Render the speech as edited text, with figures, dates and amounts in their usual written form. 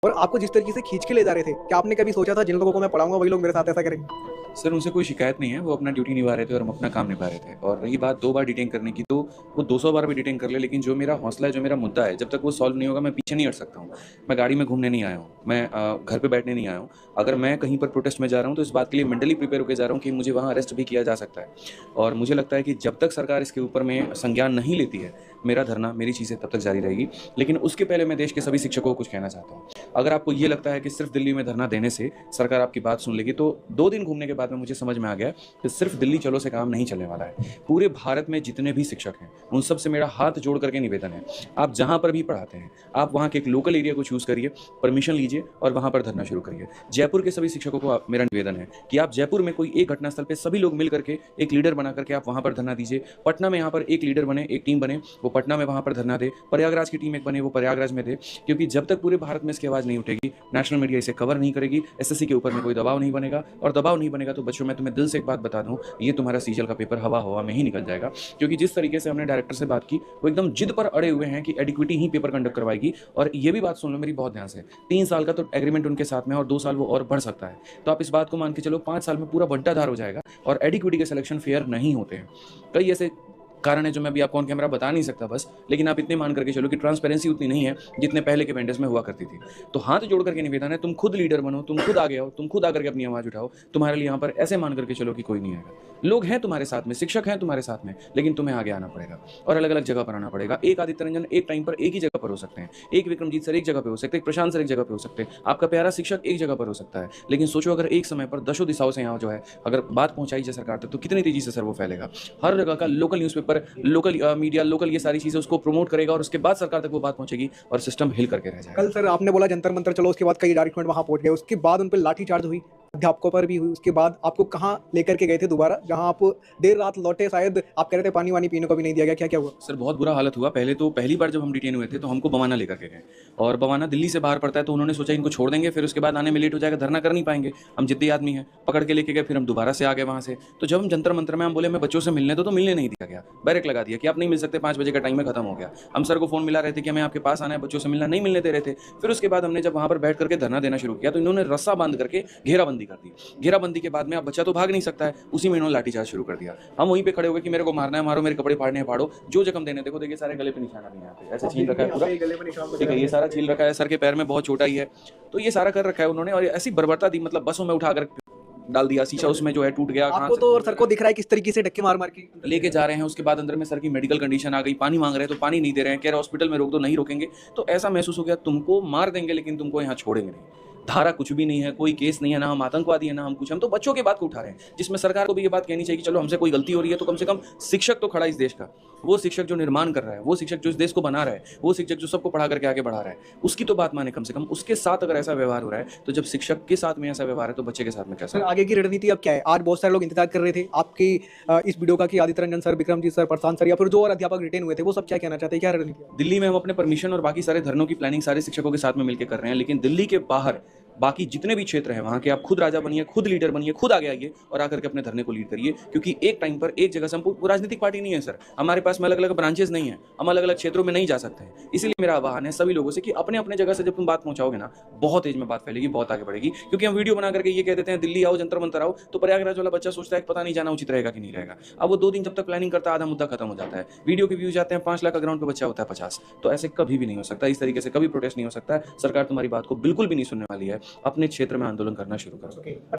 और आपको जिस तरीके से खींच के ले जा रहे थे, क्या आपने कभी सोचा था जिन लोगों को मैं पढ़ाऊँगा वही लोग मेरे साथ ऐसा करेंगे? सर उनसे कोई शिकायत नहीं है, वो अपना ड्यूटी निभा रहे थे और हम अपना काम निभा रहे थे। और रही बात 2 बार डिटेन करने की, तो वो 200 बार भी डिटेन कर ले, लेकिन जो मेरा हौसला है, जो मेरा मुद्दा है, जब तक वो सॉल्व नहीं होगा मैं पीछे नहीं हट सकता हूँ। मैं गाड़ी में घूमने नहीं आया हूँ, मैं घर पे बैठने नहीं आया हूँ। अगर मैं कहीं पर प्रोटेस्ट में जा रहा हूँ तो इस बात के लिए मेंटली प्रिपेयर होके जा रहा हूँ कि मुझे वहाँ अरेस्ट भी किया जा सकता है। और मुझे लगता है कि जब तक सरकार इसके ऊपर में संज्ञान नहीं लेती है, मेरा धरना, मेरी चीज़ें तब तक जारी रहेगी। लेकिन उसके पहले मैं देश के सभी शिक्षकों को कुछ कहना चाहता हूँ। अगर आपको ये लगता है कि सिर्फ दिल्ली में धरना देने से सरकार आपकी बात सुन लेगी, तो 2 दिन घूमने के बाद में मुझे समझ में आ गया कि सिर्फ दिल्ली चलो से काम नहीं चलने वाला है। पूरे भारत में जितने भी शिक्षक हैं, उन सब से मेरा हाथ जोड़ करके निवेदन है, आप जहाँ पर भी पढ़ाते हैं, आप वहाँ के एक लोकल एरिया को चूज़ करिए, परमिशन लीजिए और वहाँ पर धरना शुरू करिए। जयपुर के सभी शिक्षकों को मेरा निवेदन है कि आप जयपुर में कोई एक घटनास्थल पे सभी लोग मिल करके एक लीडर बना करके आप वहाँ पर धरना दीजिए। पटना में यहाँ पर एक लीडर बने, एक टीम बने, वो पटना में वहाँ पर धरना दे। प्रयागराज की टीम एक बने, वो प्रयागराज में दे। क्योंकि जब तक पूरे भारत में इसकी आवाज़ नहीं उठेगी, नेशनल मीडिया इसे कवर नहीं करेगी, एसएससी के ऊपर में कोई दबाव नहीं बनेगा, और दबाव नहीं बनेगा तो बच्चों, मैं तुम्हें दिल से एक बात बता दूं, ये तुम्हारा सीजल का पेपर हवा में ही निकल जाएगा। क्योंकि जिस तरीके से हमने डायरेक्टर से बात की, वो एकदम जिद पर अड़े हुए हैं कि एडिक्विटी ही पेपर कंडक्ट करवाएगी। और ये भी बात सुन लो मेरी बहुत ध्यान से, 3 साल का तो एग्रीमेंट उनके साथ में, और 2 साल वो और बढ़ सकता है। तो आप इस बात को मान के चलो 5 साल में पूरा बंटाधार हो जाएगा, और एडिक्विटी के सिलेक्शन फेयर नहीं होते हैं। कई ऐसे कारण है जो मैं अभी आपको ऑन कैमरा बता नहीं सकता बस, लेकिन आप इतने मान करके चलो कि ट्रांसपेरेंसी उतनी नहीं है जितने पहले के वेंडर्स में हुआ करती थी। तो हाथ जोड़ करके निवेदन है, तुम खुद लीडर बनो, तुम खुद आगे आओ, तुम खुद आकर के अपनी आवाज़ उठाओ। तुम्हारे लिए यहाँ पर ऐसे मान करके चलो कि कोई नहीं आएगा। लोग हैं तुम्हारे साथ में, शिक्षक हैं तुम्हारे साथ में, लेकिन तुम्हें आगे आना पड़ेगा और अलग अलग जगह पर आना पड़ेगा। एक आदित्य रंजन एक टाइम पर एक ही जगह पर हो सकते हैं, एक विक्रमजीत सर एक जगह पर हो सकते हैं, एक प्रशांत सर एक जगह पर हो सकते हैं, आपका प्यारा शिक्षक एक जगह पर हो सकता है। लेकिन सोचो अगर एक समय पर दशों दिशाओं से यहाँ जो है अगर बात पहुंचाई जाए सरकार तक, तो कितनी तेजी से सर वो फैलेगा। हर जगह का local newspaper, local media, local ये सारी चीज़ें उसको प्रमोट करेगा, और उसके बाद सरकार तक वो बात पहुंचेगी और सिस्टम हिल करके रह जाएगा। कल सर आपने बोला जंतर मंतर चलो, उसके बाद कई डायरेक्टमेंट वहाँ पहुँच गए, उसके बाद उन पे लाठीचार्ज हुई, अध्यापकों पर भी हुई। उसके बाद आपको कहाँ लेकर के गए थे दोबारा, जहाँ आप देर रात लौटे, शायद आप कह रहे थे पानी वानी पीने को भी नहीं दिया गया, क्या क्या हुआ? सर बहुत बुरा हालत हुआ। पहले तो पहली बार जब हम डिटेन हुए थे तो हमको बवाना लेकर के गए, और बवाना दिल्ली से बाहर पड़ता है, तो उन्होंने सोचा इनको छोड़ देंगे, फिर उसके बाद आने में लेट हो जाएगा, धरना कर नहीं पाएंगे, हम जिद्दी आदमी हैं, पकड़ के लेके गए। फिर हम दोबारा से आ गए वहाँ से। तो जब हम जंतर मंतर में हम बोले मैं बच्चों से मिलने तो मिलने नहीं दिया गया, बैरक लगा दिया कि आप नहीं मिल सकते, 5 बजे का टाइम में खत्म हो गया। हम सर को फोन मिला रहे थे कि हमें आपके पास आना है, बच्चों से मिलना, नहीं मिलने दे रहे थे। फिर उसके बाद हमने जब वहाँ पर बैठ करके धरना देना शुरू किया, तो इन्होंने रस्सा बांध करके घेराबंदी कर दी। घेराबंदी के बाद में अब बच्चा तो भाग नहीं सकता है, उसी में इन्होंने लाठीचार्ज शुरू कर दिया। हम वहीं पे खड़े हो गए कि मेरे को मारना है मारो, मेरे कपड़े फाड़ने हैं फाड़ो, जो जख्म देने। देखो देखिए सारे गले पे निशाना भी यहाँ पे ऐसे छील रखा है पूरा, ठीक है, ये सारा छील रखा है, सर के पैर में बहुत छोटा ही है, तो ये सारा कर रखा है उन्होंने। और ऐसी बर्बरता दी, मतलब बसों में उठाकर डाल दिया, शीशा उसमें जो है टूट गया। आपको तो और सर को दिख रहा है किस तरीके से धक्के मार मार के लेके जा रहे हैं। उसके बाद अंदर में सर की मेडिकल कंडीशन आ गई, पानी मांग रहे हैं तो पानी नहीं दे रहे हैं, कह रहे हॉस्पिटल में रोक दो, नहीं रोकेंगे। तो ऐसा महसूस हो गया तुमको मार देंगे लेकिन तुमको यहाँ छोड़ेंगे नहीं। धारा कुछ भी नहीं है, कोई केस नहीं है, ना हम आतंकवादी है, ना हम कुछ। हम तो बच्चों की बात को उठा रहे हैं, जिसमें सरकार को भी ये बात कहनी चाहिए कि चलो हमसे कोई गलती हो रही है तो कम से कम शिक्षक तो खड़ा इस देश का, वो शिक्षक जो निर्माण कर रहा है, वो शिक्षक जो इस देश को बना रहा है, वो शिक्षक जो सबको पढ़ा करके आगे बढ़ा रहा है, उसकी तो बात माने कम से कम। उसके साथ अगर ऐसा व्यवहार हो रहा है, तो जब शिक्षक के साथ में ऐसा व्यवहार है तो बच्चे के साथ में कैसा? सर आगे की रणनीति अब क्या है? आज बहुत सारे लोग इंतजार कर रहे थे आपकी इस वीडियो का कि आदित्य रंजन सर, विक्रमजीत सर, प्रशांत सर या फिर जो और अध्यापक रिटेन हुए थे, वो सब क्या कहना चाहते हैं, क्या रणनीति है? दिल्ली में हम अपने परमिशन और बाकी सारे धरनों की प्लानिंग सारे शिक्षकों के साथ में मिलकर कर रहे हैं, लेकिन दिल्ली के बाहर बाकी जितने भी क्षेत्र हैं वहाँ के आप खुद राजा बनिए, खुद लीडर बनिए, खुद आगे आइए और आकर के अपने धरने को लीड करिए। क्योंकि एक टाइम पर एक जगह से हम राजनीतिक पार्टी नहीं है सर, हमारे पास में अलग अलग ब्रांचेस नहीं है, हम अलग अलग क्षेत्रों में नहीं जा सकते हैं। इसीलिए मेरा आह्वान है सभी लोगों से कि अपने अपने जगह से जब तुम बात पहुंचाओगे ना, बहुत तेज में बात फैलेगी, बहुत आगे बढ़ेगी। क्योंकि हम वीडियो बना करके ये कह देते हैं दिल्ली आओ, जंतर मंतर आओ, तो प्रयागराज वाला बच्चा सोचता है पता नहीं जाना उचित रहेगा कि नहीं रहेगा। अब वो 2 दिन जब तक प्लानिंग करता है, आधा मुद्दा खत्म हो जाता है, वीडियो के व्यूज आते हैं 5 लाख, ग्राउंड पे बच्चा होता है 50। तो ऐसे कभी भी नहीं हो सकता, इस तरीके से कभी प्रोटेस्ट नहीं हो सकता है। सरकार तुम्हारी बात को बिल्कुल भी नहीं सुनने वाली है। अपने क्षेत्र में आंदोलन करना शुरू करो।